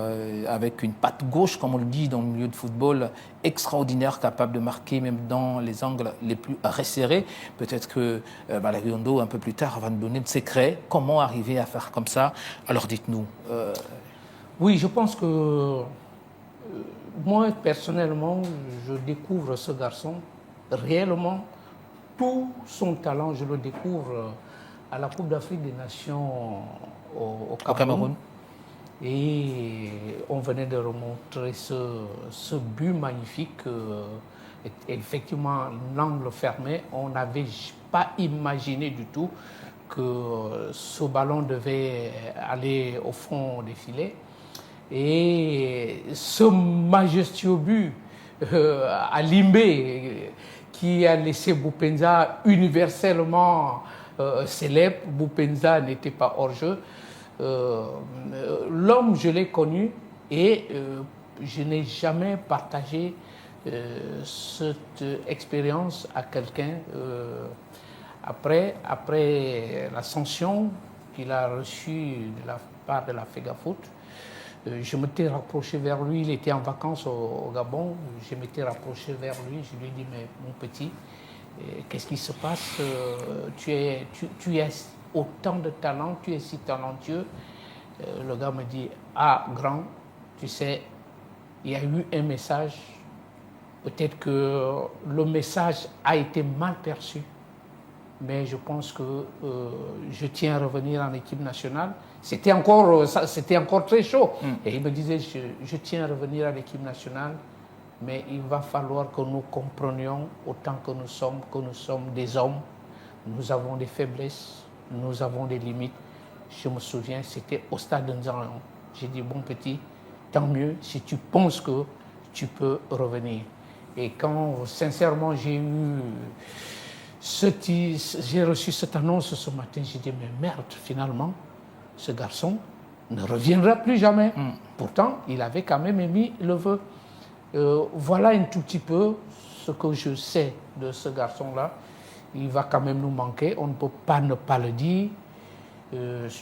avec une patte gauche, comme on le dit dans le milieu de football, extraordinaire, capable de marquer même dans les angles les plus resserrés. Peut-être que Valérie Ondo, un peu plus tard, va nous donner le secret. Comment arriver à faire comme ça? Alors dites-nous. Oui, je pense que moi, personnellement, je découvre ce garçon réellement. Tout son talent, je le découvre à la Coupe d'Afrique des Nations au Cameroun. Et on venait de remontrer ce but magnifique. Effectivement, l'angle fermé, on n'avait pas imaginé du tout que ce ballon devait aller au fond des filets. Et ce majestueux but à Limbé, qui a laissé Boupenzah universellement célèbre. Boupenzah n'était pas hors jeu. L'homme, je l'ai connu et je n'ai jamais partagé cette expérience à quelqu'un. Après la sanction qu'il a reçue de la part de la FEGAFOOT, je m'étais rapproché vers lui, il était en vacances au Gabon, je m'étais rapproché vers lui, je lui ai dit, mais mon petit, qu'est-ce qui se passe? Tu es autant de talent, tu es si talentueux. Le gars me dit, ah, grand, tu sais, il y a eu un message. Peut-être que le message a été mal perçu, mais je pense que je tiens à revenir en équipe nationale. C'était encore très chaud. Et il me disait, je tiens à revenir à l'équipe nationale, mais il va falloir que nous comprenions autant que nous sommes des hommes. Nous avons des faiblesses, nous avons des limites. Je me souviens, c'était au stade de Nzangon. J'ai dit, bon petit, tant mieux si tu penses que tu peux revenir. Et quand, sincèrement, j'ai reçu cette annonce ce matin, j'ai dit, mais merde, finalement, ce garçon ne reviendra plus jamais. Pourtant, il avait quand même émis le vœu. Voilà un tout petit peu ce que je sais de ce garçon-là. Il va quand même nous manquer, on ne peut pas ne pas le dire.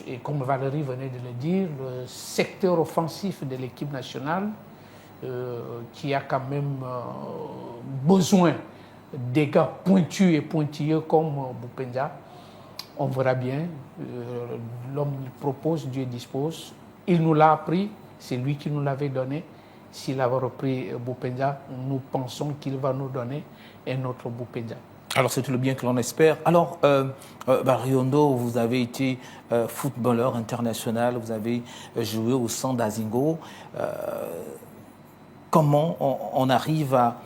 Et comme Valérie venait de le dire, le secteur offensif de l'équipe nationale, qui a quand même besoin des gars pointus et pointilleux comme Boupenza, on verra bien. L'homme propose, Dieu dispose. Il nous l'a appris, c'est lui qui nous l'avait donné. S'il avait repris Boupenza, nous pensons qu'il va nous donner un autre Boupenza. Alors c'est tout le bien que l'on espère. Alors, Barriondo, vous avez été footballeur international, vous avez joué au San d'Azingo. Comment on arrive à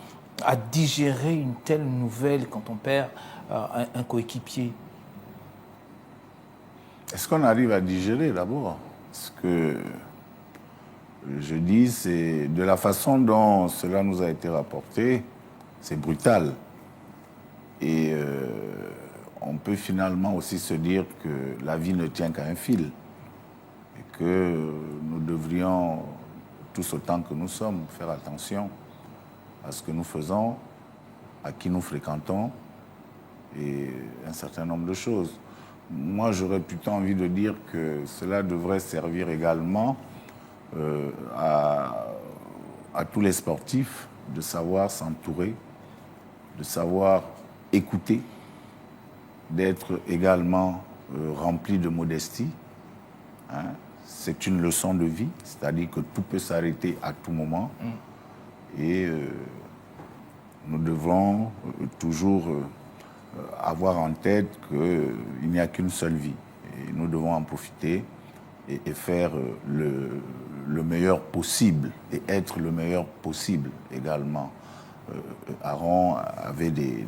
digérer une telle nouvelle quand on perd un coéquipier? Est-ce qu'on arrive à digérer d'abord? Ce que je dis, c'est de la façon dont cela nous a été rapporté, c'est brutal. Et on peut finalement aussi se dire que la vie ne tient qu'à un fil. Et que nous devrions, tous autant que nous sommes, faire attention à ce que nous faisons, à qui nous fréquentons et un certain nombre de choses. Moi, j'aurais plutôt envie de dire que cela devrait servir également à tous les sportifs de savoir s'entourer, de savoir écouter, d'être également rempli de modestie. C'est une leçon de vie, c'est-à-dire que tout peut s'arrêter à tout moment. Et nous devons toujours avoir en tête qu'il n'y a qu'une seule vie. Et nous devons en profiter et faire le meilleur possible et être le meilleur possible également. Aaron avait des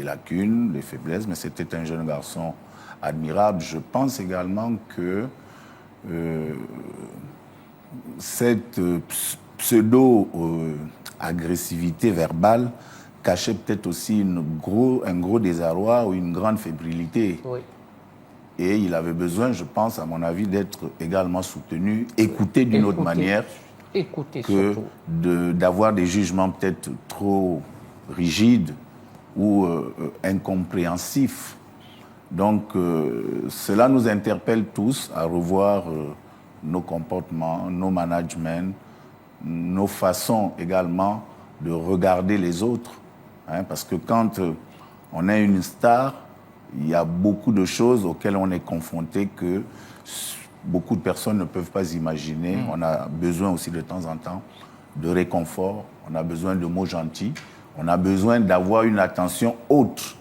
lacunes, des faiblesses, mais c'était un jeune garçon admirable. Je pense également que cette pseudo-agressivité verbale cachait peut-être aussi un gros désarroi ou une grande fébrilité. Oui. Et il avait besoin, je pense, à mon avis, d'être également soutenu, écouté d'une autre manière que d'avoir des jugements peut-être trop rigides ou incompréhensifs. Donc, cela nous interpelle tous à revoir nos comportements, nos managements, nos façons également de regarder les autres. Parce que quand on est une star, il y a beaucoup de choses auxquelles on est confronté que beaucoup de personnes ne peuvent pas imaginer. On a besoin aussi de temps en temps de réconfort, on a besoin de mots gentils, on a besoin d'avoir une attention autre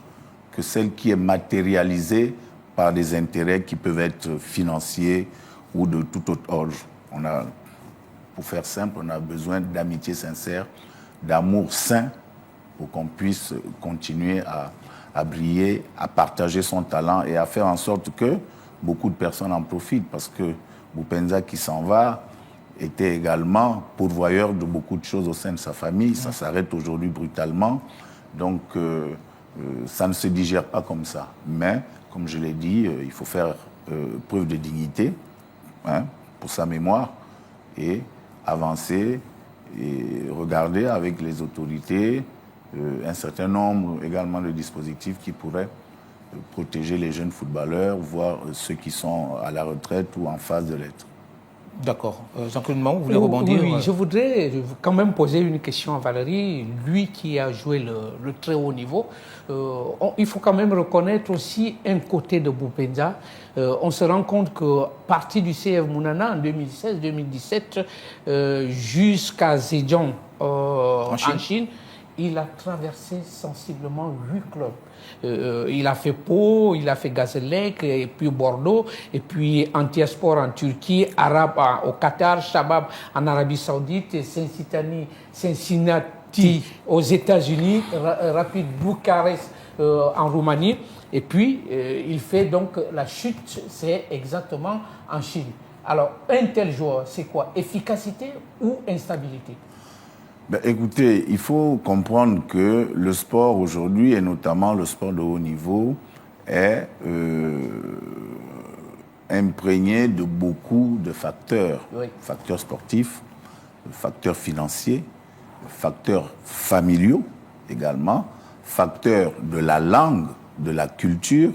que celle qui est matérialisée par des intérêts qui peuvent être financiers ou de tout autre ordre. Pour faire simple, on a besoin d'amitié sincère, d'amour sain pour qu'on puisse continuer à briller, à partager son talent et à faire en sorte que beaucoup de personnes en profitent. Parce que Boupenza qui s'en va était également pourvoyeur de beaucoup de choses au sein de sa famille. Ça s'arrête aujourd'hui brutalement. Donc, ça ne se digère pas comme ça. Mais, comme je l'ai dit, il faut faire preuve de dignité pour sa mémoire et avancer et regarder avec les autorités un certain nombre également de dispositifs qui pourraient protéger les jeunes footballeurs, voire ceux qui sont à la retraite ou en phase de l'être. D'accord. Jean-Claude Mahou, vous voulez rebondir? Oui, je voudrais quand même poser une question à Valérie. Lui qui a joué le très haut niveau, il faut quand même reconnaître aussi un côté de Boupenza. On se rend compte que parti du CF Mounana en 2016-2017 jusqu'à Zhejiang en Chine, il a traversé sensiblement 8 clubs. Il a fait Pau, il a fait Gazelec, et puis Bordeaux, et puis Antiaspor en Turquie, Arabe au Qatar, Shabab en Arabie Saoudite, Cincinnati aux États-Unis, Rapid Bucarest en Roumanie. Et puis, il fait donc la chute, c'est exactement en Chine. Alors, un tel joueur, c'est quoi? Efficacité ou instabilité? Ben, écoutez, il faut comprendre que le sport aujourd'hui, et notamment le sport de haut niveau, est imprégné de beaucoup de facteurs. Oui. Facteurs sportifs, facteurs financiers, facteurs familiaux également, facteurs de la langue, de la culture.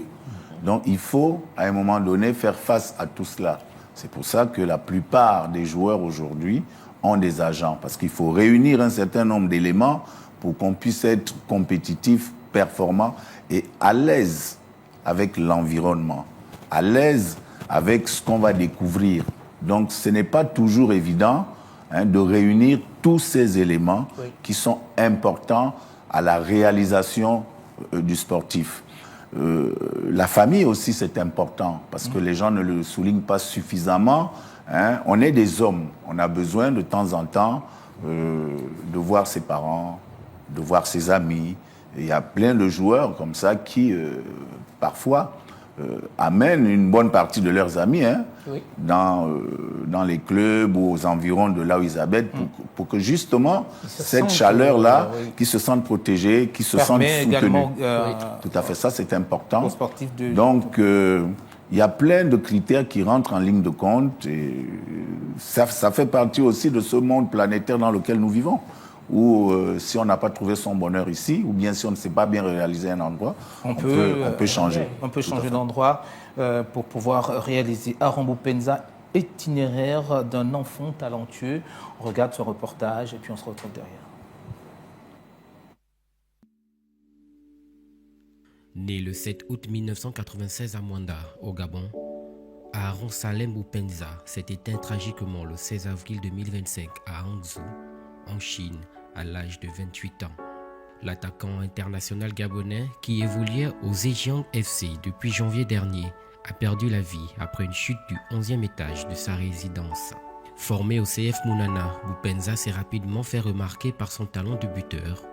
Donc il faut, à un moment donné, faire face à tout cela. C'est pour ça que la plupart des joueurs aujourd'hui ont des agents, parce qu'il faut réunir un certain nombre d'éléments pour qu'on puisse être compétitif, performant et à l'aise avec l'environnement, à l'aise avec ce qu'on va découvrir. Donc ce n'est pas toujours évident de réunir tous ces éléments qui sont importants à la réalisation du sportif. La famille aussi, c'est important, parce que les gens ne le soulignent pas suffisamment. On est des hommes, on a besoin de temps en temps de voir ses parents, de voir ses amis. Et il y a plein de joueurs comme ça qui, parfois, amènent une bonne partie de leurs amis dans les clubs ou aux environs de là où ils habitent pour que justement cette chaleur-là, qu'ils se sentent protégés, qu'ils se sentent soutenus. Tout à fait, ça c'est important. Donc, il y a plein de critères qui rentrent en ligne de compte et ça fait partie aussi de ce monde planétaire dans lequel nous vivons, où si on n'a pas trouvé son bonheur ici, ou bien si on ne sait pas bien réaliser un endroit, on peut changer. On peut changer d'endroit pour pouvoir réaliser. Aaron Boupenza, itinéraire d'un enfant talentueux. On regarde ce reportage et puis on se retrouve derrière. Né le 7 août 1996 à Mwanda, au Gabon, Aaron Salem Boupenza s'est éteint tragiquement le 16 avril 2025 à Hangzhou, en Chine, à l'âge de 28 ans. L'attaquant international gabonais, qui évoluait au Zhejiang FC depuis janvier dernier, a perdu la vie après une chute du 11e étage de sa résidence. Formé au CF Mounana, Boupenza s'est rapidement fait remarquer par son talent de buteur,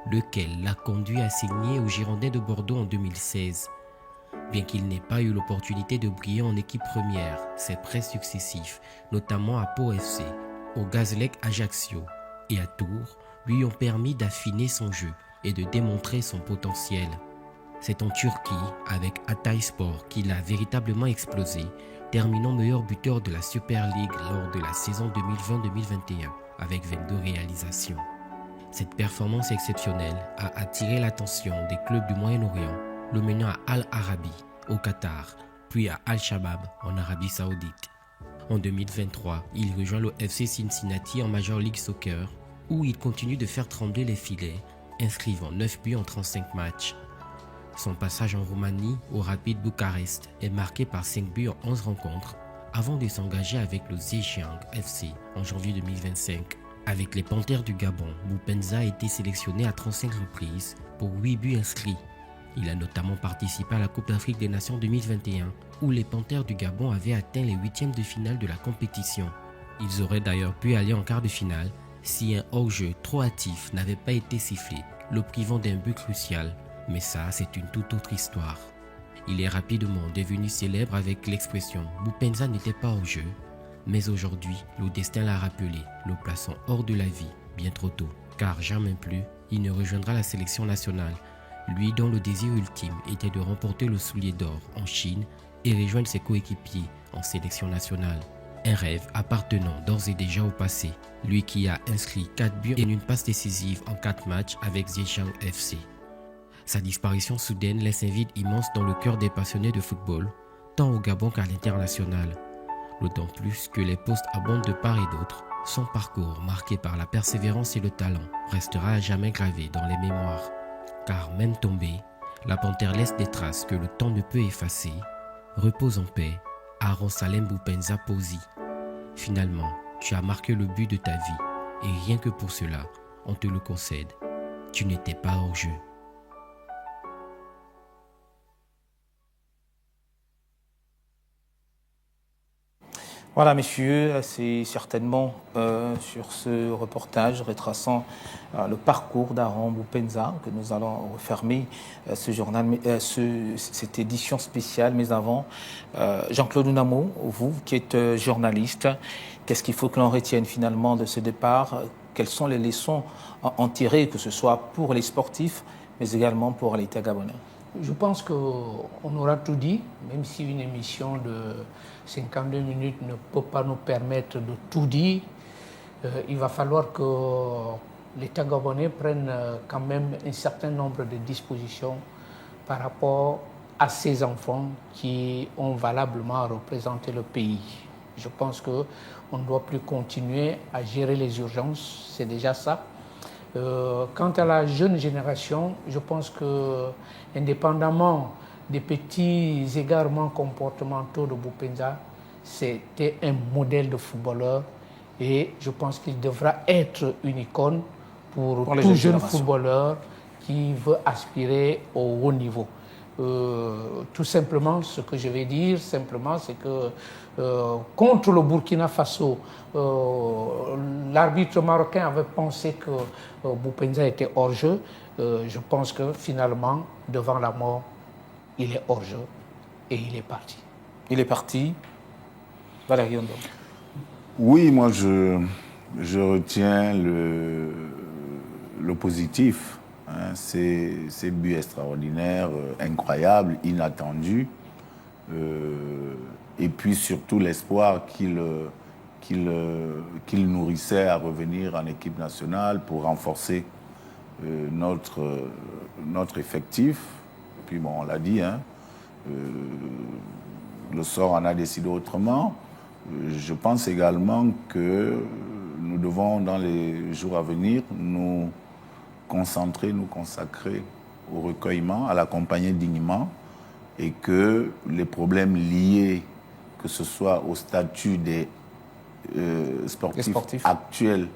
lequel l'a conduit à signer aux Girondins de Bordeaux en 2016. Bien qu'il n'ait pas eu l'opportunité de briller en équipe première, ses prêts successifs, notamment à Pau FC, au Gazlec Ajaccio et à Tours, lui ont permis d'affiner son jeu et de démontrer son potentiel. C'est en Turquie, avec Hatayspor, qu'il a véritablement explosé, terminant meilleur buteur de la Super League lors de la saison 2020-2021, avec 22 réalisations. Cette performance exceptionnelle a attiré l'attention des clubs du Moyen-Orient, le menant à Al-Arabi, au Qatar, puis à Al-Shabab, en Arabie Saoudite. En 2023, il rejoint le FC Cincinnati en Major League Soccer, où il continue de faire trembler les filets, inscrivant 9 buts en 35 matchs. Son passage en Roumanie, au Rapid Bucarest, est marqué par 5 buts en 11 rencontres, avant de s'engager avec le Zhejiang FC en janvier 2025. Avec les Panthères du Gabon, Boupenza a été sélectionné à 35 reprises pour 8 buts inscrits. Il a notamment participé à la Coupe d'Afrique des Nations 2021, où les Panthères du Gabon avaient atteint les 8e de finale de la compétition. Ils auraient d'ailleurs pu aller en quart de finale si un hors-jeu trop hâtif n'avait pas été sifflé, le privant d'un but crucial. Mais ça, c'est une toute autre histoire. Il est rapidement devenu célèbre avec l'expression « Boupenza n'était pas hors jeu ». Mais aujourd'hui, le destin l'a rappelé, le plaçant hors de la vie, bien trop tôt. Car jamais plus, il ne rejoindra la sélection nationale, lui dont le désir ultime était de remporter le soulier d'or en Chine et rejoindre ses coéquipiers en sélection nationale. Un rêve appartenant d'ores et déjà au passé, lui qui a inscrit 4 buts et une passe décisive en 4 matchs avec Zhejiang FC. Sa disparition soudaine laisse un vide immense dans le cœur des passionnés de football, tant au Gabon qu'à l'international. D'autant plus que les postes abondent de part et d'autre. Son parcours, marqué par la persévérance et le talent, restera à jamais gravé dans les mémoires. Car même tombée, la panthère laisse des traces que le temps ne peut effacer. Repose en paix, Aaron Salem Boupenza Posi. Finalement, tu as marqué le but de ta vie, et rien que pour cela, on te le concède. Tu n'étais pas hors jeu. Voilà, messieurs, c'est certainement sur ce reportage retraçant le parcours d'Aaron Boupenza que nous allons refermer ce journal, cette édition spéciale. Mais avant, Jean-Claude Unamo, vous qui êtes journaliste, qu'est-ce qu'il faut que l'on retienne finalement de ce départ? Quelles sont les leçons à en tirer, que ce soit pour les sportifs, mais également pour l'État gabonais? Je pense qu'on aura tout dit, même si une émission de 52 minutes ne peut pas nous permettre de tout dire. Il va falloir que l'État gabonais prenne quand même un certain nombre de dispositions par rapport à ces enfants qui ont valablement représenté le pays. Je pense qu'on ne doit plus continuer à gérer les urgences, c'est déjà ça. Quant à la jeune génération, je pense que, indépendamment des petits égarements comportementaux de Boupenza, c'était un modèle de footballeur et je pense qu'il devra être une icône pour tout jeune footballeur qui veut aspirer au haut niveau. Tout simplement, ce que je vais dire, simplement, c'est que contre le Burkina Faso, l'arbitre marocain avait pensé que Boupenza était hors-jeu. Je pense que finalement, devant la mort, il est hors-jeu et il est parti. Il est parti. Valérie Ondo. Oui, moi je retiens le positif. Hein, ces buts extraordinaires, incroyables, inattendus, et puis surtout l'espoir qu'il nourrissait à revenir en équipe nationale pour renforcer notre effectif. Puis bon, on l'a dit, hein, le sort en a décidé autrement. Je pense également que nous devons, dans les jours à venir, nous concentrer, nous consacrer au recueillement, à l'accompagner dignement, et que les problèmes liés, que ce soit au statut des sportifs actuels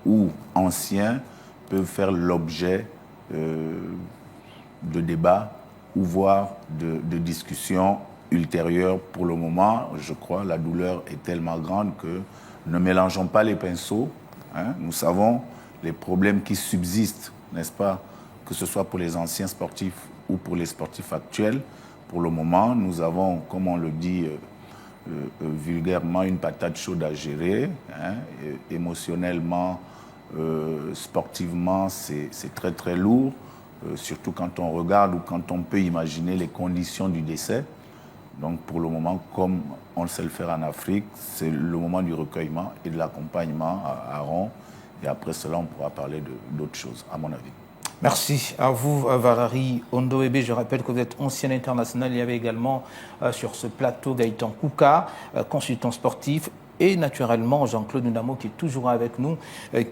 ou anciens, peuvent faire l'objet de débats ou voire de discussions ultérieures. Pour le moment, je crois, la douleur est tellement grande que ne mélangeons pas les pinceaux. Hein. Nous savons les problèmes qui subsistent, n'est-ce pas, que ce soit pour les anciens sportifs ou pour les sportifs actuels. Pour le moment, nous avons, comme on le dit vulgairement, une patate chaude à gérer. Hein. Émotionnellement, sportivement, c'est très très lourd, surtout quand on regarde ou quand on peut imaginer les conditions du décès. Donc pour le moment, comme on le sait le faire en Afrique, c'est le moment du recueillement et de l'accompagnement à Aaron. Et après cela, on pourra parler d'autres choses, à mon avis. Merci à vous, Valérie Ondoébé. Je rappelle que vous êtes ancien international. Il y avait également sur ce plateau Gaëtan Kouka, consultant sportif, et naturellement Jean-Claude Unamo qui est toujours avec nous,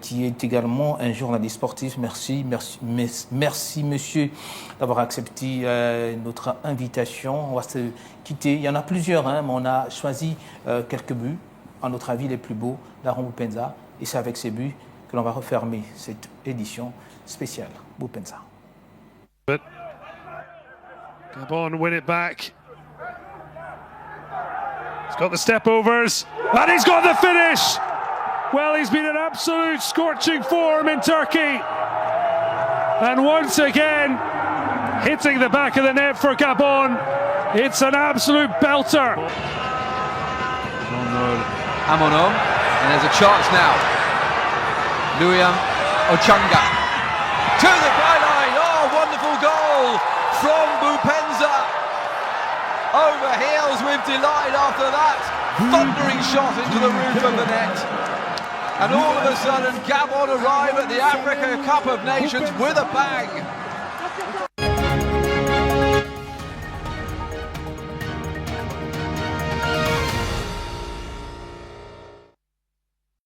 qui est également un journaliste sportif. Merci monsieur d'avoir accepté notre invitation. On va se quitter. Il y en a plusieurs, hein, mais on a choisi quelques buts, à notre avis les plus beaux d'Aaron Boupenza, et c'est avec ces buts que l'on va refermer cette édition spéciale Boupenza. Gabon win it back. He's got the step-overs, and he's got the finish! Well, he's been in absolute scorching form in Turkey. And once again, hitting the back of the net for Gabon. It's an absolute belter. Amonom, and there's a chance now. Luiam Ochanga to the byline. Oh, wonderful goal from Boupenza. Over heels with delight after that thundering shot into the roof of the net. And all of a sudden, Gabon arrive at the Africa Cup of Nations with a bang.